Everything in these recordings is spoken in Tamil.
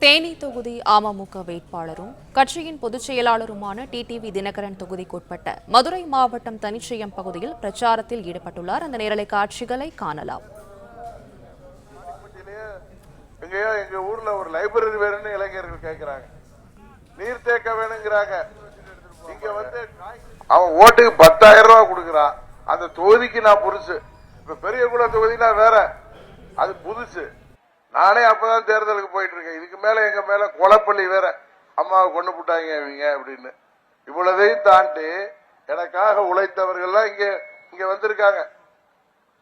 தேனி தொகுதி அமமுக வேட்பாளரும் கட்சியின் பொதுச் செயலாளருமான டிடிவி தினகரன் தொகுதிக்குட்பட்ட மதுரை மாவட்டம் தனிச்சயம் பகுதியில் பிரச்சாரத்தில் ஈடுபட்டுள்ளார். அந்த நேரலை காட்சிகளை காணலாம். எங்க ஊர்ல ஒரு லைப்ரரி வேணும்னு இளைஞர்கள் கேட்கிறாங்க, நீர்த்தேக்க வேணுங்கிறாங்க. இங்க வந்து அவன் ஓட்டுக்கு 10,000 ரூபாய் கொடுக்கறான். அந்த தொகுதிக்கு நான் புதுசு. இப்ப பெரியகுளம் தொகுதினா வேற, அது புதுசு. நானே அப்பதான் தேர்தலுக்கு போயிட்டு இருக்கேன். இதுக்கு மேல எங்க மேல கொலைப்பள்ளி வேற, அம்மாவை கொண்டு போட்டாங்க இவங்க அப்படின்னு. இவ்வளவையும் தாண்டி எனக்காக உழைத்தவர்கள் இங்க வந்திருக்காங்க.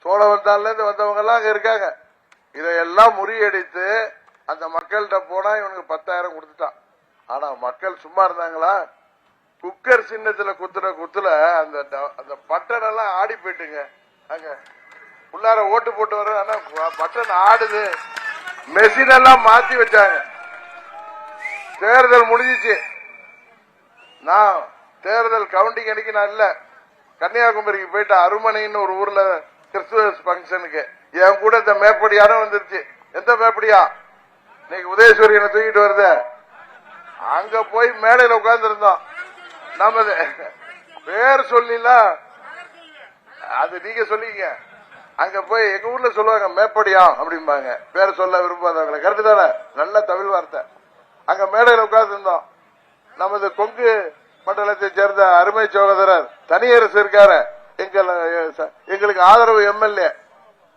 சோழவந்தான்ல இருந்து வந்தவங்க எல்லாம் அங்க இருக்காங்க. இதையெல்லாம் முறியடித்து அந்த மக்கள்கிட்ட போனா இவனுக்கு 10,000 கொடுத்துட்டான். ஆனா மக்கள் சும்மா இருந்தாங்களா? குக்கர் சின்னத்துல குத்துல அந்த பட்டன் எல்லாம் ஆடி போயிட்டுங்க. அங்க உள்ளார ஓட்டு போட்டு வர, ஆனா பட்டன் ஆடுது. மெஷின் எல்லாம் மாத்தி வச்சாங்க. தேர்தல் முடிஞ்சிச்சு. நான் தேர்தல் கவுண்டிங் அன்னைக்கு நான் இல்ல, கன்னியாகுமரிக்கு போயிட்டு அருமனைன்னு ஒரு ஊர்ல கிறிஸ்துமஸ் பங்கனுக்கு என் கூட இந்த மேப்படியாரும் வந்துருச்சு. எந்த மேப்படியா? இன்னைக்கு உதயசூரியனை தூக்கிட்டு வருது. அங்க போய் மேடையில உட்கார்ந்து இருந்தோம். நமது பேர் சொல்லிலாம் அது நீங்க சொல்லிங்க. அங்க போய் எங்க ஊர்ல சொல்லுவாங்க மேப்படியா அப்படிம்பாங்க, பேர் சொல்ல விரும்பாதவங்களை. கரெக்டு தானே? நல்ல தமிழ் வார்த்தை. அங்க மேடையில் உட்கார்ந்து இருந்தோம். நமது கொங்கு மண்டலத்தை சேர்ந்த அருமை சகோதரர் தனியரசு இருக்காரு, எங்களுக்கு ஆதரவு எம்எல்ஏ,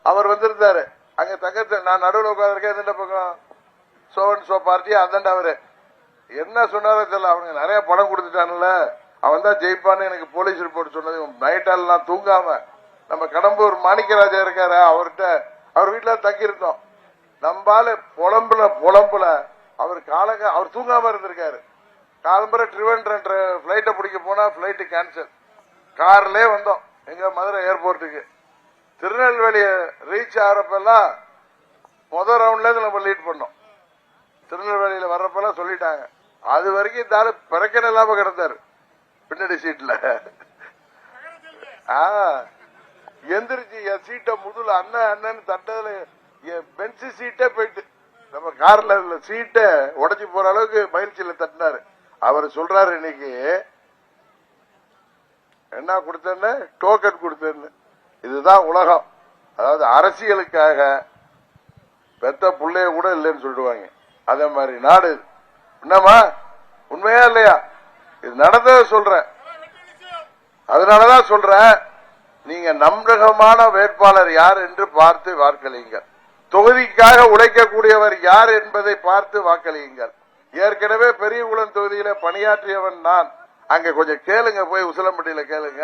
அவர் வந்திருந்தாரு. அங்க தங்கத்தை நான் நடுவில் உட்கார்ந்துருக்கேன். எந்த பக்கம் சோவன் சோ பார்ட்டி அந்தாண்ட அவரு என்ன சொன்னாரோ தெரியல. அவங்க நிறைய பணம் கொடுத்துட்டானுல, அவன் தான் ஜெயிப்பான்னு எனக்கு போலீஸ் ரிப்போர்ட் சொன்னது. நைட்டாலாம் தூங்காம நம்ம கடம்பூர் மாணிக்கராஜா இருக்காரு, அவர்கிட்ட அவர் வீட்டுல தங்கி இருந்தோம். நம்பால புலம்புல அவர் தூங்காம இருந்திருக்காரு. காலம்பர ட்ரிவெண்ட்ரம் பிளைட்டை பிடிக்க போனா பிளைட் கேன்சல். கார்லயே வந்தோம் எங்க மதுரை ஏர்போர்ட்டுக்கு. திருநெல்வேலி ரீச் ஆகிறப்பெல்லாம் முதல் ரவுண்ட்ல இருந்து நம்ம லீட் பண்ணோம். திருநெல்வேலியில வர்றப்பெல்லாம் சொல்லிட்டாங்க. அது வரைக்கும் இந்த பிறக்கன இல்லாம கிடந்தாரு பின்னாடி சீட்ல. எந்திரிச்சு என் சீட்டை முதுல அண்ணன் தட்டதுல என் பென்சி சீட்டே போயிட்டு நம்ம கார்ல உள்ள சீட்டை உடஞ்சி போற அளவுக்கு பயிற்சியில தட்டினாரு. அவர் சொல்றாரு, இன்னைக்கு என்ன கொடுத்தேன்னு, டோக்கன் கொடுத்தேன்னு. இதுதான் உலகம். அதாவது அரசியலுக்காக பெத்த பிள்ளைய கூட இல்லைன்னு சொல்லிடுவாங்க. அதே மாதிரி நாடு என்னமா உண்மையா இல்லையா? இது நடந்ததை சொல்றேன். அதனாலதான் சொல்றேன், நீங்க நம்பகமான வேட்பாளர் யார் என்று பார்த்து வாக்களியுங்கள். தொகுதிக்காக உழைக்கக்கூடியவர் யார் என்பதை பார்த்து வாக்களியுங்கள். ஏற்கனவே பெரியகுளம் தொகுதியில பணியாற்றியவன் நான். அங்க கொஞ்சம் கேளுங்க, போய் உசிலம்பட்டியில கேளுங்க.